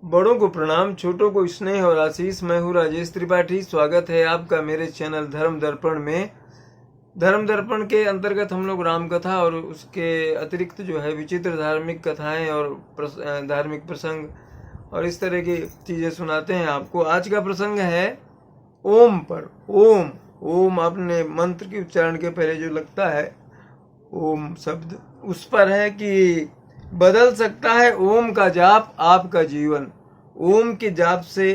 बड़ों को प्रणाम, छोटों को स्नेह और आशीष। मैं हूँ राजेश त्रिपाठी। स्वागत है आपका मेरे चैनल धर्म दर्पण में। धर्म दर्पण के अंतर्गत हम लोग राम कथा और उसके अतिरिक्त जो है विचित्र धार्मिक कथाएं और धार्मिक प्रसंग और इस तरह की चीज़ें सुनाते हैं आपको। आज का प्रसंग है ओम पर। ओम ओम अपने मंत्र के उच्चारण के पहले जो लगता है ओम शब्द, उस पर है कि बदल सकता है ओम का जाप आपका जीवन। ओम के जाप से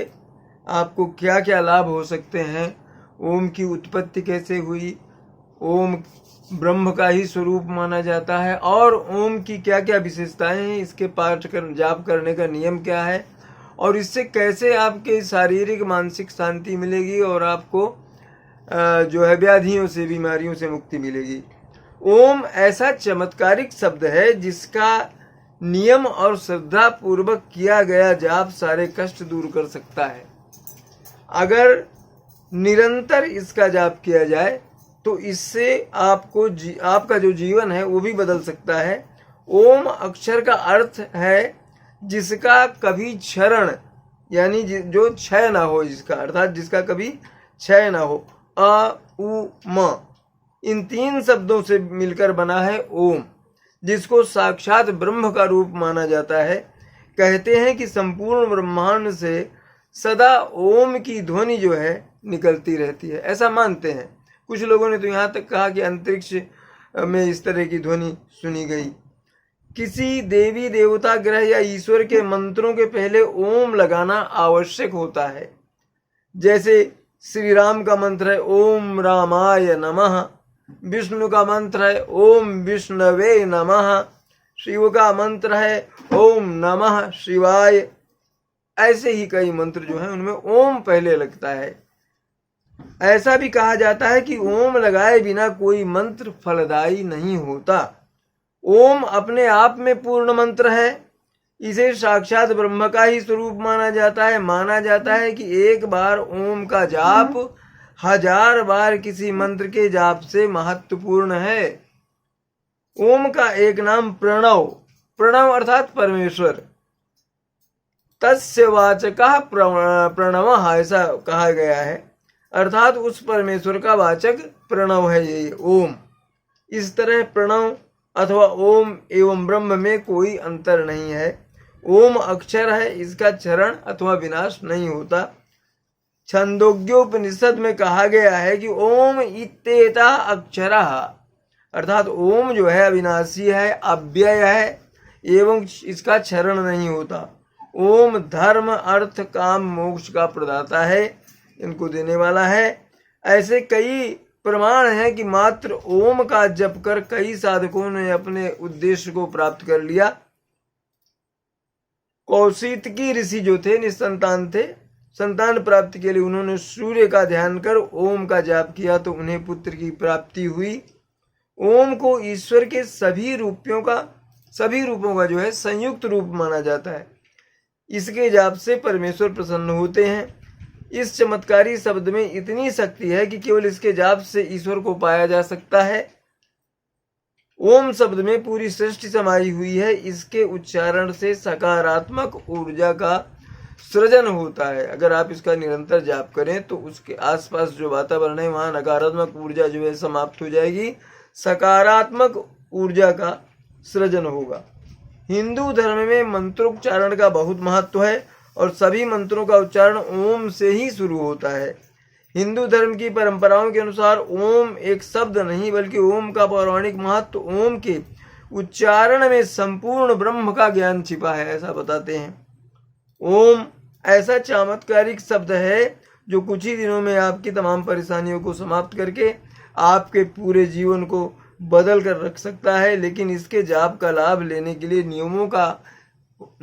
आपको क्या क्या लाभ हो सकते हैं, ओम की उत्पत्ति कैसे हुई, ओम ब्रह्म का ही स्वरूप माना जाता है और ओम की क्या क्या विशेषताएं हैं, इसके पाठ कर जाप करने का नियम क्या है और इससे कैसे आपके शारीरिक मानसिक शांति मिलेगी और आपको जो है व्याधियों से बीमारियों से मुक्ति मिलेगी। ओम ऐसा चमत्कारिक शब्द है जिसका नियम और श्रद्धा पूर्वक किया गया जाप सारे कष्ट दूर कर सकता है। अगर निरंतर इसका जाप किया जाए तो इससे आपका जो जीवन है वो भी बदल सकता है। ओम अक्षर का अर्थ है जिसका कभी क्षरण यानी जो क्षय ना हो, जिसका अर्थात जिसका कभी क्षय ना हो। अ उ म इन तीन शब्दों से मिलकर बना है ओम, जिसको साक्षात ब्रह्म का रूप माना जाता है। कहते हैं कि संपूर्ण ब्रह्मांड से सदा ओम की ध्वनि जो है निकलती रहती है, ऐसा मानते हैं। कुछ लोगों ने तो यहाँ तक कहा कि अंतरिक्ष में इस तरह की ध्वनि सुनी गई। किसी देवी देवता ग्रह या ईश्वर के मंत्रों के पहले ओम लगाना आवश्यक होता है। जैसे श्री राम का मंत्र है ओम रामाय नमः, विष्णु का मंत्र है ओम विष्णवे नमः, शिव का मंत्र है ओम नमः शिवाय। ऐसे ही कई मंत्र जो हैं उनमें ओम पहले लगता है। ऐसा भी कहा जाता है कि ओम लगाए बिना कोई मंत्र फलदायी नहीं होता। ओम अपने आप में पूर्ण मंत्र है, इसे साक्षात ब्रह्म का ही स्वरूप माना जाता है। माना जाता है कि एक बार ओम का जाप 1000 बार किसी मंत्र के जाप से महत्वपूर्ण है। ओम का एक नाम प्रणव, प्रणव अर्थात परमेश्वर, तस्य वाचकः प्रणवः ऐसा कहा गया है, अर्थात उस परमेश्वर का वाचक प्रणव है ये ओम। इस तरह प्रणव अथवा ओम एवं ब्रह्म में कोई अंतर नहीं है। ओम अक्षर है, इसका क्षरण अथवा विनाश नहीं होता। छंदोग्योपनिषद में कहा गया है कि ओम इत्येता अक्षरः, अर्थात ओम जो है अविनाशी है, अव्यय है एवं इसका क्षरण नहीं होता। ओम धर्म अर्थ काम मोक्ष का प्रदाता है, इनको देने वाला है। ऐसे कई प्रमाण हैं कि मात्र ओम का जप कर कई साधकों ने अपने उद्देश्य को प्राप्त कर लिया। कौशितकी ऋषि जो थे निसंतान थे, संतान प्राप्ति के लिए उन्होंने सूर्य का ध्यान कर ओम का जाप किया तो उन्हें पुत्र की प्राप्ति हुई। ओम को ईश्वर के सभी रूपों का जो है संयुक्त रूप माना जाता है। इसके जाप से परमेश्वर प्रसन्न होते हैं। इस चमत्कारी शब्द में इतनी शक्ति है कि केवल इसके जाप से ईश्वर को पाया जा सकता है। ओम शब्द में पूरी सृष्टि समाई हुई है। इसके उच्चारण से सकारात्मक ऊर्जा का सृजन होता है। अगर आप इसका निरंतर जाप करें तो उसके आसपास जो वातावरण है वहाँ नकारात्मक ऊर्जा जो है समाप्त हो जाएगी, सकारात्मक ऊर्जा का सृजन होगा। हिंदू धर्म में मंत्रोच्चारण का बहुत महत्व है और सभी मंत्रों का उच्चारण ओम से ही शुरू होता है। हिंदू धर्म की परंपराओं के अनुसार ओम एक शब्द नहीं बल्कि ओम का पौराणिक महत्व, ओम के उच्चारण में संपूर्ण ब्रह्म का ज्ञान छिपा है, ऐसा बताते हैं। ओम ऐसा चमत्कारिक शब्द है जो कुछ ही दिनों में आपकी तमाम परेशानियों को समाप्त करके आपके पूरे जीवन को बदल कर रख सकता है। लेकिन इसके जाप का लाभ लेने के लिए नियमों का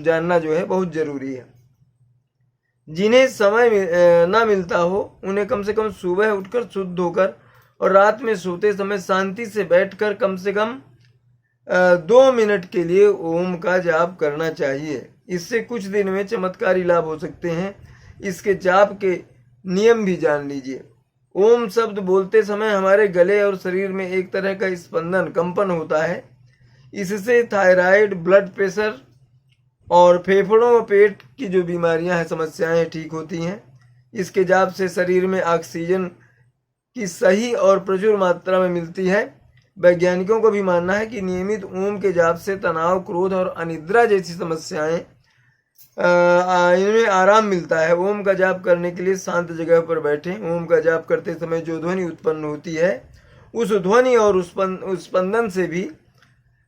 जानना जो है बहुत जरूरी है। जिन्हें समय ना मिलता हो उन्हें कम से कम सुबह उठकर शुद्ध होकर और रात में सोते समय शांति से बैठकर कम से कम 2 मिनट के लिए ओम का जाप करना चाहिए। इससे कुछ दिन में चमत्कारी लाभ हो सकते हैं। इसके जाप के नियम भी जान लीजिए। ओम शब्द बोलते समय हमारे गले और शरीर में एक तरह का स्पंदन, कंपन होता है। इससे थायराइड, ब्लड प्रेशर और फेफड़ों व पेट की जो बीमारियां हैं, समस्याएं ठीक होती हैं। इसके जाप से शरीर में ऑक्सीजन की सही और प्रचुर मात्रा में मिलती है। वैज्ञानिकों को भी मानना है कि नियमित ओम के जाप से तनाव, क्रोध और अनिद्रा जैसी समस्याएं इनमें आराम मिलता है। ओम का जाप करने के लिए शांत जगह पर बैठें। ओम का जाप करते समय जो ध्वनि उत्पन्न होती है, उस ध्वनि और उस स्पंदन से भी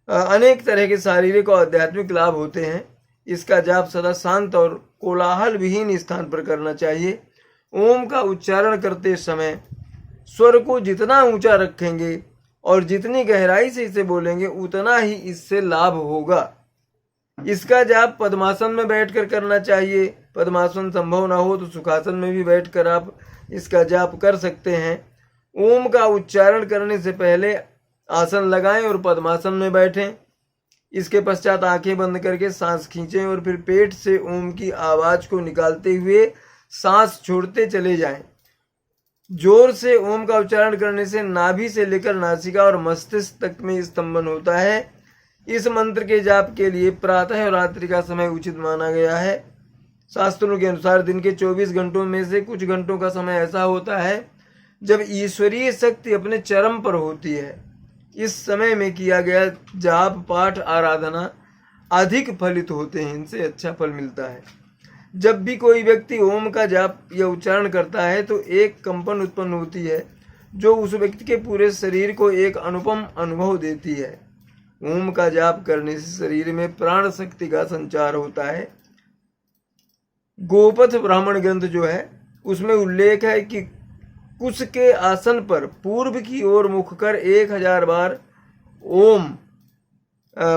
अनेक तरह के शारीरिक और आध्यात्मिक लाभ होते हैं। इसका जाप सदा शांत और कोलाहल विहीन स्थान पर करना चाहिए। ओम का उच्चारण करते समय स्वर को जितना ऊंचा रखेंगे और जितनी गहराई से इसे बोलेंगे, उतना ही इससे लाभ होगा। इसका जाप पद्मासन में बैठकर करना चाहिए। पद्मासन संभव ना हो तो सुखासन में भी बैठकर आप इसका जाप कर सकते हैं। ओम का उच्चारण करने से पहले आसन लगाएं और पद्मासन में बैठें। इसके पश्चात आंखें बंद करके सांस खींचें और फिर पेट से ओम की आवाज को निकालते हुए सांस छोड़ते चले जाएं। जोर से ओम का उच्चारण करने से नाभि से लेकर नासिका और मस्तिष्क तक में स्तंभन होता है। इस मंत्र के जाप के लिए प्रातः और रात्रि का समय उचित माना गया है। शास्त्रों के अनुसार दिन के 24 घंटों में से कुछ घंटों का समय ऐसा होता है जब ईश्वरीय शक्ति अपने चरम पर होती है। इस समय में किया गया जाप, पाठ, आराधना अधिक फलित होते हैं, इनसे अच्छा फल मिलता है। जब भी कोई व्यक्ति ओम का जाप या उच्चारण करता है तो एक कंपन उत्पन्न होती है जो उस व्यक्ति के पूरे शरीर को एक अनुपम अनुभव देती है। ओम का जाप करने से शरीर में प्राण शक्ति का संचार होता है। गोपथ ब्राह्मण ग्रंथ जो है उसमें उल्लेख है कि कुश के आसन पर पूर्व की ओर मुख कर 1000 बार ओम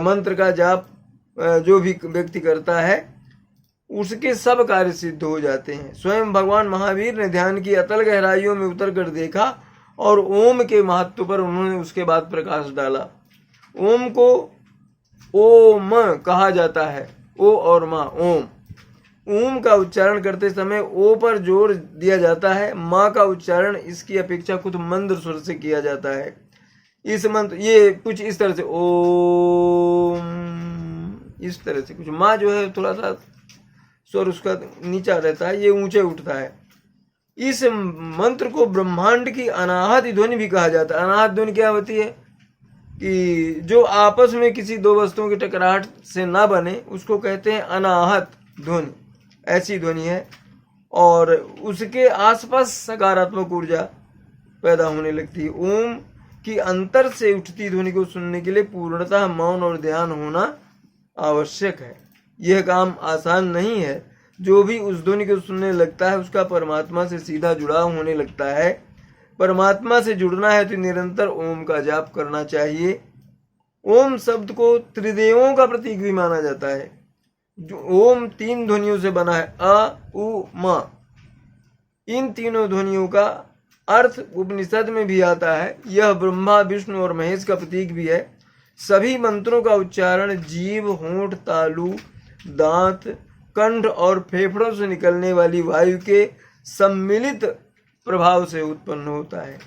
मंत्र का जाप जो भी व्यक्ति करता है उसके सब कार्य सिद्ध हो जाते हैं। स्वयं भगवान महावीर ने ध्यान की अतल गहराइयों में उतर कर देखा और ओम के महत्व पर उन्होंने उसके बाद प्रकाश डाला। ओम को ओम कहा जाता है, ओ और माँ ओम। ओम का उच्चारण करते समय ओ पर जोर दिया जाता है। माँ का उच्चारण इसकी अपेक्षा कुछ मंद स्वर से किया जाता है। इस मंत्र ये कुछ इस तरह से ओम, इस तरह से कुछ। माँ जो है थोड़ा सा स्वर उसका नीचा रहता है, ये ऊंचे उठता है। इस मंत्र को ब्रह्मांड की अनाहत ध्वनि भी कहा जाता है। अनाहत ध्वनि क्या होती है कि जो आपस में किसी दो वस्तुओं की टकराहट से ना बने उसको कहते हैं अनाहत ध्वनि। ऐसी ध्वनि है और उसके आसपास सकारात्मक ऊर्जा पैदा होने लगती है। ओम की अंतर से उठती ध्वनि को सुनने के लिए पूर्णतः मौन और ध्यान होना आवश्यक है। यह काम आसान नहीं है। जो भी उस ध्वनि को सुनने लगता है उसका परमात्मा से सीधा जुड़ाव होने लगता है। परमात्मा से जुड़ना है तो निरंतर ओम का जाप करना चाहिए। ओम शब्द को त्रिदेवों का प्रतीक भी माना जाता है। जो ओम 3 ध्वनियों से बना है, अ, उ, म। इन तीनों ध्वनियों का अर्थ उपनिषद में भी आता है। यह ब्रह्मा, विष्णु और महेश का प्रतीक भी है। सभी मंत्रों का उच्चारण जीभ, होंठ, तालु, दांत, कंठ और फेफड़ों से निकलने वाली वायु के सम्मिलित प्रभाव से उत्पन्न होता है।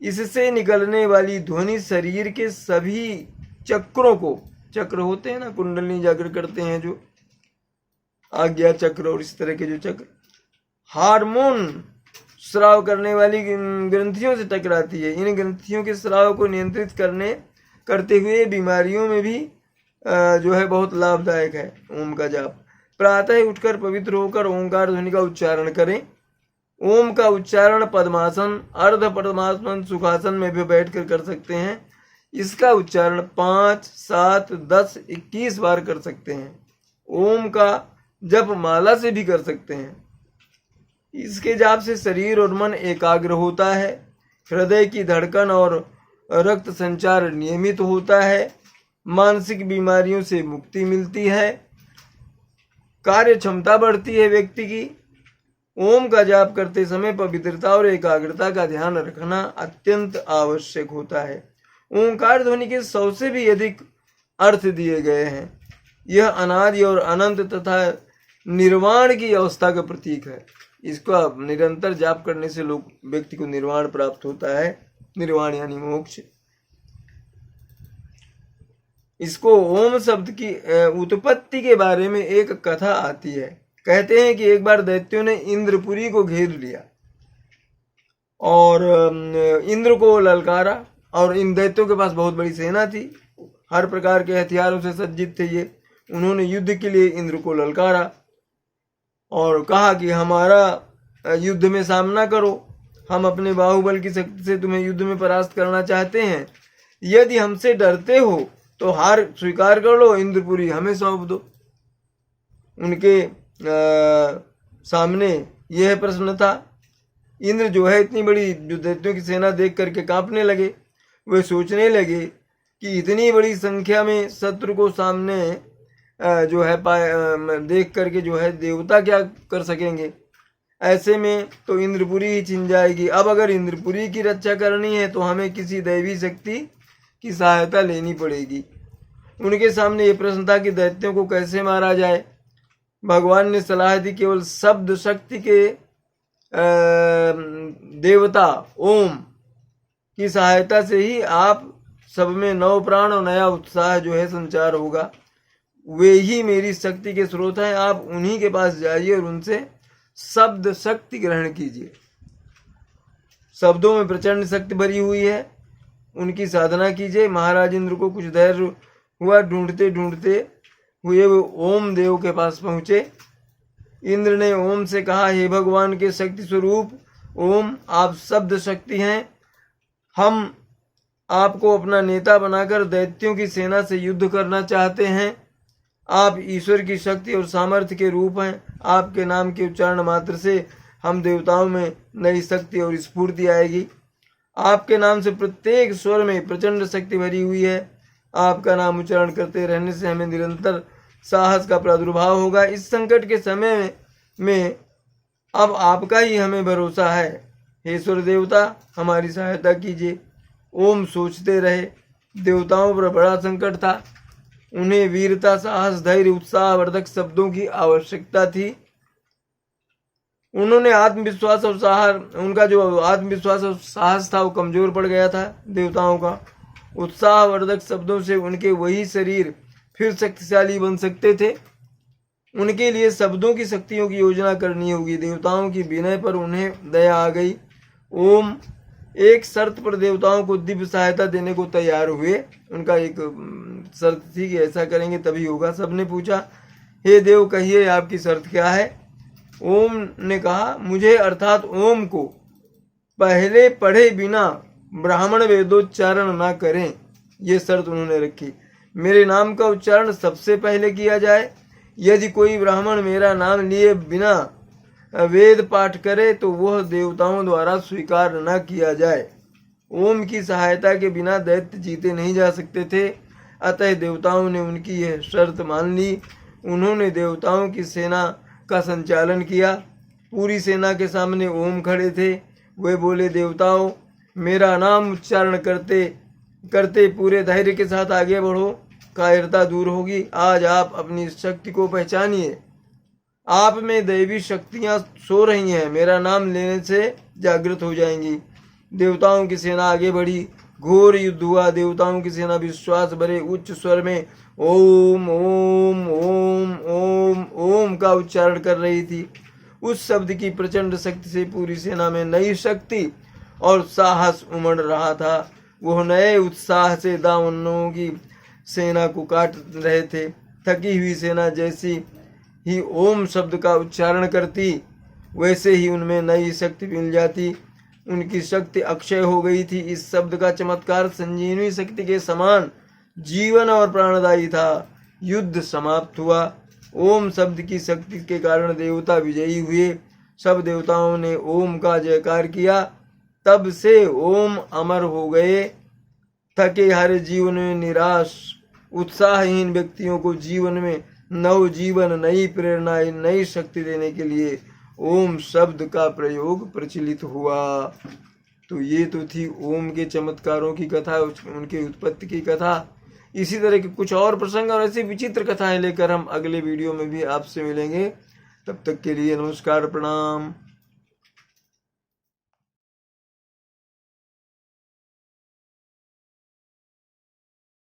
इससे निकलने वाली ध्वनि शरीर के सभी चक्रों को, चक्र होते हैं ना, कुंडलिनी जागर करते हैं जो, आज्ञा चक्र और इस तरह के जो चक्र, हार्मोन स्राव करने वाली ग्रंथियों से टकराती है। इन ग्रंथियों के स्राव को नियंत्रित करते हुए बीमारियों में भी जो है बहुत लाभदायक है ओम का जाप। प्रातः उठकर पवित्र होकर ओंकार ध्वनि का उच्चारण करें। ओम का उच्चारण पद्मासन, अर्ध पद्मासन, सुखासन में भी बैठकर कर सकते हैं। इसका उच्चारण 5, 7, 10, 21 बार कर सकते हैं। ओम का जप माला से भी कर सकते हैं। इसके जाप से शरीर और मन एकाग्र होता है। हृदय की धड़कन और रक्त संचार नियमित होता है। मानसिक बीमारियों से मुक्ति मिलती है। कार्य क्षमता बढ़ती है व्यक्ति की। ओम का जाप करते समय पवित्रता और एकाग्रता का ध्यान रखना अत्यंत आवश्यक होता है। ओंकार ध्वनि के 100 से भी अधिक अर्थ दिए गए हैं। यह अनादि और अनंत तथा निर्वाण की अवस्था का प्रतीक है। इसका निरंतर जाप करने से व्यक्ति को निर्वाण प्राप्त होता है। निर्वाण यानी मोक्ष। इसको ओम शब्द की उत्पत्ति के बारे में एक कथा आती है। कहते हैं कि एक बार दैत्यों ने इंद्रपुरी को घेर लिया और इंद्र को ललकारा, और इन दैत्यों के पास बहुत बड़ी सेना थी, हर प्रकार के हथियारों से सज्जित थे ये। उन्होंने युद्ध के लिए इंद्र को ललकारा और कहा कि हमारा युद्ध में सामना करो, हम अपने बाहुबल की शक्ति से तुम्हें युद्ध में परास्त करना चाहते हैं। यदि हमसे डरते हो तो हार स्वीकार कर लो, इंद्रपुरी हमें सौंप दो। उनके सामने यह प्रश्न था। इंद्र जो है इतनी बड़ी जो दैत्यों की सेना देख करके कांपने लगे। वे सोचने लगे कि इतनी बड़ी संख्या में शत्रु को सामने जो है देख करके जो है देवता क्या कर सकेंगे। ऐसे में तो इंद्रपुरी ही छिन जाएगी। अब अगर इंद्रपुरी की रक्षा करनी है तो हमें किसी दैवी शक्ति की सहायता लेनी पड़ेगी। उनके सामने ये प्रश्न था कि दैत्यों को कैसे मारा जाए। भगवान ने सलाह दी, केवल शब्द शक्ति के देवता ओम की सहायता से ही आप सब में नव प्राण और नया उत्साह जो है संचार होगा। वे ही मेरी शक्ति के स्रोत हैं। आप उन्हीं के पास जाइए और उनसे शब्द शक्ति ग्रहण कीजिए। शब्दों में प्रचंड शक्ति भरी हुई है, उनकी साधना कीजिए। महाराज इंद्र को कुछ धैर्य हुआ, ढूंढते ढूंढते हुए वो ओम देव के पास पहुंचे। इंद्र ने ओम से कहा, हे भगवान के शक्ति स्वरूप ओम, आप शब्द शक्ति हैं। हम आपको अपना नेता बनाकर दैत्यों की सेना से युद्ध करना चाहते हैं। आप ईश्वर की शक्ति और सामर्थ्य के रूप हैं। आपके नाम के उच्चारण मात्र से हम देवताओं में नई शक्ति और स्फूर्ति आएगी। आपके नाम से प्रत्येक स्वर में प्रचंड शक्ति भरी हुई है। आपका नाम उच्चारण करते रहने से हमें निरंतर साहस का प्रादुर्भाव होगा। इस संकट के समय में अब आपका ही हमें भरोसा है। हे ईश्वर देवता, हमारी सहायता कीजिए। ओम सोचते रहे। देवताओं पर बड़ा संकट था। उन्हें वीरता, साहस, धैर्य, उत्साहवर्धक शब्दों की आवश्यकता थी। उन्होंने आत्मविश्वास और साहस, उनका जो आत्मविश्वास और साहस था वो कमजोर पड़ गया था। देवताओं का उत्साहवर्धक शब्दों से उनके वही शरीर फिर शक्तिशाली बन सकते थे। उनके लिए शब्दों की शक्तियों की योजना करनी होगी। देवताओं की विनय पर उन्हें दया आ गई। ओम एक शर्त पर देवताओं को दिव्य सहायता देने को तैयार हुए। उनका एक शर्त थी कि ऐसा करेंगे तभी होगा। सबने पूछा, हे देव कहिए आपकी शर्त क्या है। ओम ने कहा, मुझे अर्थात ओम को पहले पढ़े बिना ब्राह्मण वेदोच्चारण ना करें, ये शर्त उन्होंने रखी। मेरे नाम का उच्चारण सबसे पहले किया जाए। यदि कोई ब्राह्मण मेरा नाम लिए बिना वेद पाठ करे तो वह देवताओं द्वारा स्वीकार न किया जाए। ओम की सहायता के बिना दैत्य जीते नहीं जा सकते थे। अतः देवताओं ने उनकी यह शर्त मान ली। उन्होंने देवताओं की सेना का संचालन किया। पूरी सेना के सामने ओम खड़े थे। वे बोले, देवताओं, मेरा नाम उच्चारण करते करते पूरे धैर्य के साथ आगे बढ़ो, कायरता दूर होगी। आज आप अपनी शक्ति को पहचानिए। आप में दैवी शक्तियां सो रही हैं, मेरा नाम लेने से जागृत हो जाएंगी। देवताओं की सेना आगे बढ़ी। घोर युद्ध हुआ। देवताओं की सेना विश्वास भरे उच्च स्वर में ओम ओम ओम ओम ओम का उच्चारण कर रही थी। उस शब्द की प्रचंड शक्ति से पूरी सेना में नई शक्ति और साहस उमड़ रहा था। वह नए उत्साह से दानवों की सेना को काट रहे थे। थकी हुई सेना जैसी ही ओम शब्द का उच्चारण करती, वैसे ही उनमें नई शक्ति मिल जाती। उनकी शक्ति अक्षय हो गई थी। इस शब्द का चमत्कार संजीवनी शक्ति के समान जीवन और प्राणदायी था। युद्ध समाप्त हुआ। ओम शब्द की शक्ति के कारण देवता विजयी हुए। सब देवताओं ने ओम का जयकार किया। तब से ओम अमर हो गए। थके हारे जीवन में निराश उत्साहहीन व्यक्तियों को जीवन में नव जीवन, नई प्रेरणा, नई शक्ति देने के लिए ओम शब्द का प्रयोग प्रचलित हुआ। तो ये तो थी ओम के चमत्कारों की कथा, उनके उत्पत्ति की कथा। इसी तरह के कुछ और प्रसंग और ऐसी विचित्र कथाएं लेकर हम अगले वीडियो में भी आपसे मिलेंगे। तब तक के लिए नमस्कार, प्रणाम।